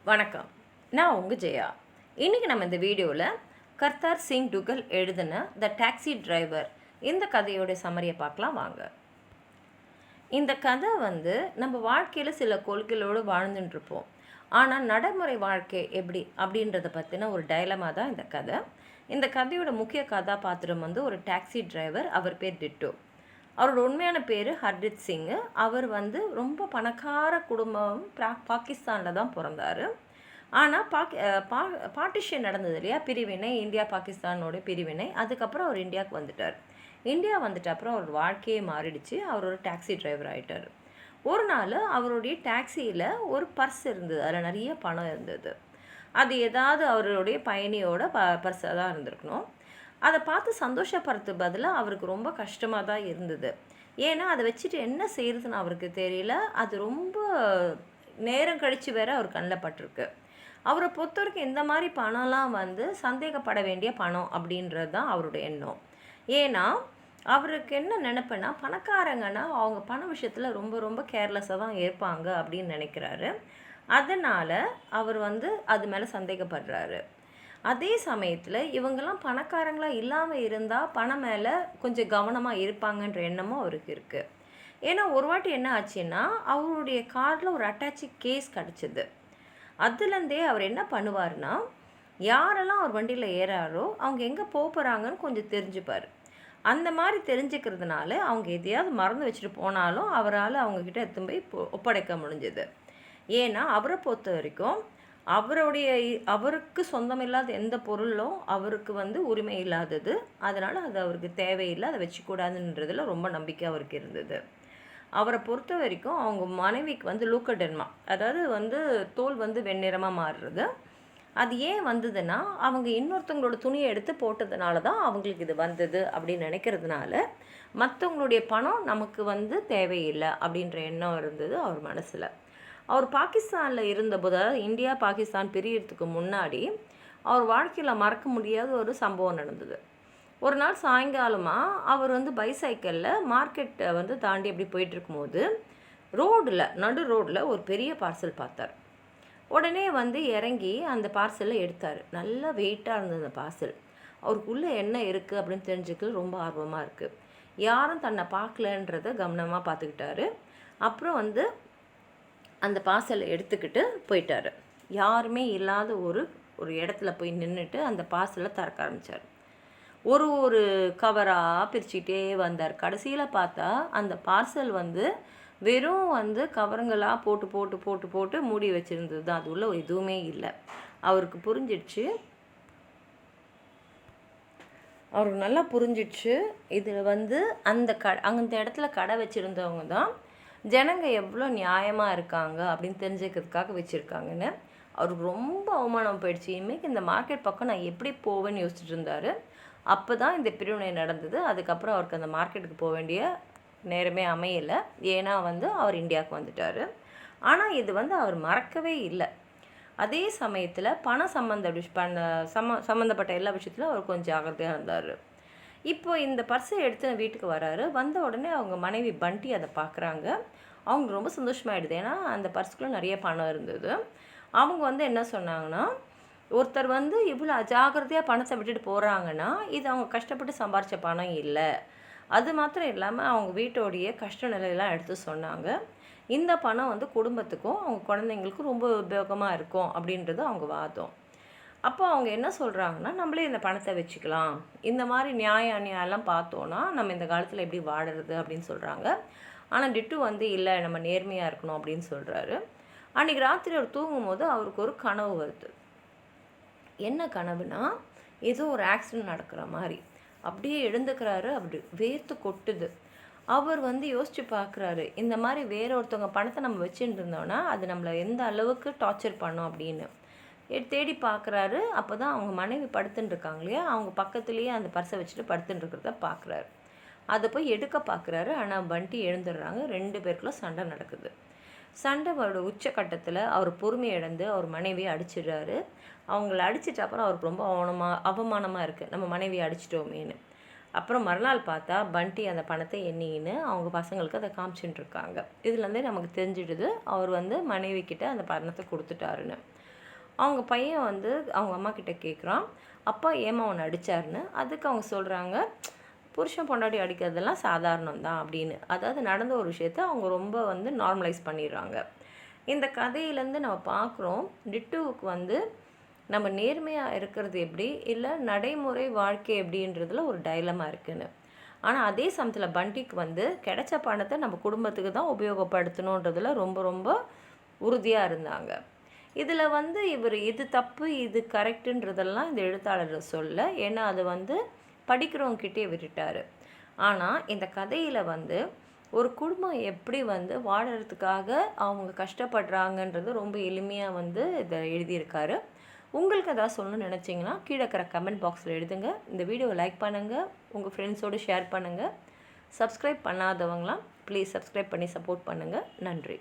வணக்கம். நான் உங்கள் ஜெயா. இன்றைக்கி நம்ம இந்த வீடியோவில் கர்தார் சிங் டுகல் எழுதின த டாக்ஸி டிரைவர் இந்த கதையோட சம்மரியை பார்க்கலாம் வாங்க. இந்த கதை நம்ம வாழ்க்கையில் சில கொள்கைகளோடு வாழ்ந்துட்டுருப்போம். ஆனால் நடைமுறை வாழ்க்கை எப்படி அப்படின்றத பற்றின ஒரு டைலமா தான் இந்த கதை. இந்த கதையோட முக்கிய கதாபாத்திரம் ஒரு டாக்ஸி டிரைவர். அவர் பேர் டிட்டோ. அவரோட உண்மையான பேர் ஹர்தித் சிங். அவர் ரொம்ப பணக்கார குடும்பம், பாகிஸ்தானில் தான் பிறந்தார். ஆனால் பார்ட்டிஷன் நடந்தது இல்லையா, பிரிவினை, இந்தியா பாகிஸ்தானோட பிரிவினை. அதுக்கப்புறம் அவர் இந்தியாவுக்கு வந்துட்டார். இந்தியா வந்துட்ட அப்புறம் அவர் வாழ்க்கையே மாறிடுச்சு. அவர் ஒரு டாக்ஸி டிரைவர் ஆகிட்டார். ஒரு நாள் அவருடைய டாக்ஸியில் ஒரு பர்ஸ் இருந்தது. அதில் நிறைய பணம் இருந்தது. அது ஏதாவது அவருடைய பயணியோட பர்ஸாக தான் இருந்திருக்கணும். அதை பார்த்து சந்தோஷப்படுறது பதிலாக அவருக்கு ரொம்ப கஷ்டமாக தான் இருந்தது. ஏன்னா அதை வச்சுட்டு என்ன செய்கிறதுன்னு அவருக்கு தெரியல. அது ரொம்ப நேரம் கழித்து வேற அவர் கண்ணில் பட்டிருக்கு. அவரை பொறுத்த வரைக்கும் இந்த மாதிரி பணம்லாம் சந்தேகப்பட வேண்டிய பணம் அப்படின்றது தான் அவருடைய எண்ணம். ஏன்னா அவருக்கு என்ன நினைப்புனா, பணக்காரங்கன்னா அவங்க பண விஷயத்தில் ரொம்ப ரொம்ப கேர்லெஸ்ஸாக தான் இருப்பாங்க அப்படின்னு நினைக்கிறாரு. அதனால் அவர் அது மேலே சந்தேகப்படுறாரு. அதே சமயத்தில் இவங்கெல்லாம் பணக்காரங்களாக இல்லாமல் இருந்தால் பணம் மேலே கொஞ்சம் கவனமாக இருப்பாங்கன்ற எண்ணமும் அவருக்கு இருக்குது. ஏன்னா ஒரு வாட்டி என்ன ஆச்சுன்னா, அவருடைய காரில் ஒரு அட்டாச்சி கேஸ் கிடச்சிது. அதுலேருந்தே அவர் என்ன பண்ணுவார்னா, யாரெல்லாம் அவர் வண்டியில் ஏறாரோ அவங்க எங்கே போகிறாங்கன்னு கொஞ்சம் தெரிஞ்சுப்பார். அந்த மாதிரி தெரிஞ்சுக்கிறதுனால அவங்க எதையாவது மறந்து வச்சுட்டு போனாலும் அவரால் அவங்கக்கிட்ட எடுத்துன்னு போய் ஒப்படைக்க முடிஞ்சுது. ஏன்னா அவரை பொறுத்த வரைக்கும் அவருக்கு சொந்தமில்லாத எந்த பொருளும் அவருக்கு உரிமை இல்லாதது. அதனால் அது அவருக்கு தேவையில்லை, அதை வச்சுக்கூடாதுன்றதில் ரொம்ப நம்பிக்கை அவருக்கு இருந்தது. அவரை பொறுத்த வரைக்கும் அவங்க மனைவிக்கு லூக்கடெர்மா, அதாவது தோல் வெண்ணிறமாக மாறுறது. அது ஏன் வந்ததுன்னா, அவங்க இன்னொருத்தவங்களோட துணியை எடுத்து போட்டதுனால தான் அவங்களுக்கு இது வந்தது அப்படின்னு நினைக்கிறதுனால, மற்றவங்களுடைய பணம் நமக்கு தேவையில்லை அப்படின்ற எண்ணம் இருந்தது அவர் மனசில். அவர் பாகிஸ்தானில் இருந்தபோது, அதாவது இந்தியா பாகிஸ்தான் பிரியறதுக்கு முன்னாடி அவர் வாழ்க்கையில் மறக்க முடியாத ஒரு சம்பவம் நடந்தது. ஒரு நாள் சாயங்காலமாக அவர் பைசைக்கிளில் மார்க்கெட்டை தாண்டி அப்படி போயிட்டுருக்கும்போது நடு ரோடில் ஒரு பெரிய பார்சல் பார்த்தார். உடனே இறங்கி அந்த பார்சலை எடுத்தார். நல்லா வெயிட்டாக இருந்தது அந்த பார்சல். அவருக்குள்ளே என்ன இருக்குது அப்படின்னு தெரிஞ்சுக்க ரொம்ப ஆர்வமாக இருக்குது. யாரும் தன்னை பார்க்கலன்றதை கவனமாக பார்த்துக்கிட்டாரு. அப்புறம் அந்த பார்சலை எடுத்துக்கிட்டு போயிட்டார். யாருமே இல்லாத ஒரு இடத்துல போய் நின்றுட்டு அந்த பார்சலை திறக்க ஆரம்பித்தார். ஒரு கவராக பிரிச்சுக்கிட்டே வந்தார். கடைசியில் பார்த்தா அந்த பார்சல் வெறும் கவருங்களாக போட்டு போட்டு போட்டு போட்டு மூடி வச்சுருந்தது தான். அது உள்ள எதுவுமே இல்லை. அவருக்கு புரிஞ்சிடுச்சு. அவருக்கு நல்லா புரிஞ்சிடுச்சு. இதில் அந்த இடத்துல கடை வச்சுருந்தவங்க தான் ஜனங்க எவ்வளோ நியாயமாக இருக்காங்க அப்படின்னு தெரிஞ்சுக்கிறதுக்காக வச்சுருக்காங்கன்னு. அவருக்கு ரொம்ப அவமானம் போயிடுச்சு. இன்றைக்கி இந்த மார்க்கெட் பக்கம் நான் எப்படி போவேன்னு யோசிச்சுட்டு இருந்தார். அப்போ தான் இந்த பிரிவினை நடந்தது. அதுக்கப்புறம் அவருக்கு அந்த மார்க்கெட்டுக்கு போக வேண்டிய நேரமே அமையலை. ஏன்னா அவர் இந்தியாவுக்கு வந்துட்டார். ஆனால் இது அவர் மறக்கவே இல்லை. அதே சமயத்தில் பணம் சம்மந்தப்பட்ட எல்லா விஷயத்துலையும் அவர் கொஞ்சம் ஜாகிரதையாக இருந்தார். இப்போ இந்த பர்ஸை எடுத்து வீட்டுக்கு வராரு. வந்த உடனே அவங்க மனைவி பண்டி அதை பார்க்குறாங்க. அவங்க ரொம்ப சந்தோஷமாகிடுது. ஏன்னா அந்த பர்ஸுக்குள்ளே நிறைய பணம் இருந்தது. அவங்க என்ன சொன்னாங்கன்னா, ஒருத்தர் இவ்வளோ அஜாகிரதையாக பணத்தை விட்டுட்டு போகிறாங்கன்னா இது அவங்க கஷ்டப்பட்டு சம்பாரித்த பணம் இல்லை. அது மாத்திரம் இல்லாமல் அவங்க வீட்டோடைய கஷ்ட நிலையெல்லாம் எடுத்து சொன்னாங்க. இந்த பணம் குடும்பத்துக்கும் அவங்க குழந்தைங்களுக்கும் ரொம்ப உபயோகமாக இருக்கும் அப்படின்றது அவங்க வாதம். அப்போ அவங்க என்ன சொல்கிறாங்கன்னா, நம்மளே இந்த பணத்தை வச்சுக்கலாம், இந்த மாதிரி அநியாயம்லாம் பார்த்தோன்னா நம்ம இந்த காலத்தில் எப்படி வாடுறது அப்படின்னு சொல்கிறாங்க. ஆனால் டிட்டு இல்லை, நம்ம நேர்மையாக இருக்கணும் அப்படின்னு சொல்கிறாரு. அன்றைக்கி ராத்திரி அவர் தூங்கும்போது அவருக்கு ஒரு கனவு வருது. என்ன கனவுனா, ஏதோ ஒரு ஆக்சிடெண்ட் நடக்கிற மாதிரி அப்படியே எழுந்துக்கிறாரு. அப்படி வேர்த்து கொட்டுது. அவர் யோசித்து பார்க்குறாரு, இந்த மாதிரி வேற ஒருத்தவங்க பணத்தை நம்ம வச்சுட்டு இருந்தோன்னா அது நம்மளை எந்த அளவுக்கு டார்ச்சர் பண்ணோம் அப்படின்னு தேடி பார்க்குறாரு. அப்போ தான் அவங்க மனைவி படுத்துன்னு இருக்காங்க இல்லையா, அவங்க பக்கத்துலேயே அந்த பர்ஸை வச்சுட்டு படுத்துன்னு இருக்கிறத பார்க்குறாரு. அதை போய் எடுக்க பார்க்குறாரு. ஆனால் பண்டி எழுந்துடுறாங்க. 2 பேருக்குள்ள சண்டை நடக்குது. சண்டையோட உச்சக்கட்டத்தில் அவர் பொறுமை இழந்து அவர் மனைவியை அடிச்சிடுறாரு. அவங்கள அடிச்சிட்ட அப்புறம் அவருக்கு ரொம்ப அவமானமாக இருக்குது, நம்ம மனைவியை அடிச்சிட்டோமேனு. அப்புறம் மறுநாள் பார்த்தா பண்டி அந்த பணத்தை எண்ணின்னு அவங்க பசங்களுக்கு அதை காமிச்சுட்டு இருக்காங்க. இதுலேருந்தே நமக்கு தெரிஞ்சிடுது அவர் வந்து மனைவி கிட்ட அந்த பணத்தை கொடுத்துட்டாருன்னு. அவங்க பையன் வந்து அவங்க அம்மா கிட்ட கேட்குறான், அப்பா ஏம்மா உன்னை அடித்தாருன்னு. அதுக்கு அவங்க சொல்கிறாங்க, புருஷன் பொண்டாட்டி அடிக்கிறதெல்லாம் சாதாரணம் தான் அப்படின்னு. அதாவது நடந்த ஒரு விஷயத்த அவங்க ரொம்ப வந்து நார்மலைஸ் பண்ணிடுறாங்க. இந்த கதையிலேருந்து நம்ம பார்க்குறோம், டிட்டுவுக்கு வந்து நம்ம நேர்மையாக இருக்கிறது எப்படி, இல்லை நடைமுறை வாழ்க்கை எப்படின்றதுல ஒரு டைலமா இருக்குன்னு. ஆனால் அதே சமயத்தில் பண்டிக்கு வந்து கிடைச்ச பணத்தை நம்ம குடும்பத்துக்கு தான் உபயோகப்படுத்தணுன்றதுல ரொம்ப ரொம்ப உறுதியாக இருந்தாங்க. இதில் வந்து இவர் இது தப்பு இது கரெக்டுன்றதெல்லாம் இந்த எழுத்தாளர் சொல்ல, ஏன்னா அது வந்து படிக்கிறவங்ககிட்டே விட்டுட்டார். ஆனால் இந்த கதையில் வந்து ஒரு குடும்பம் எப்படி வந்து வாழறதுக்காக அவங்க கஷ்டப்படுறாங்கன்றது ரொம்ப எளிமையாக வந்து இதை எழுதியிருக்காரு. உங்களுக்கு எதாவது சொல்லணும்னு நினச்சிங்கன்னா கீழே இருக்கிற கமெண்ட் பாக்ஸில் எழுதுங்க. இந்த வீடியோவை லைக் பண்ணுங்கள், உங்கள் ஃப்ரெண்ட்ஸோடு ஷேர் பண்ணுங்கள். சப்ஸ்கிரைப் பண்ணாதவங்களாம் ப்ளீஸ் சப்ஸ்கிரைப் பண்ணி சப்போர்ட் பண்ணுங்கள். நன்றி.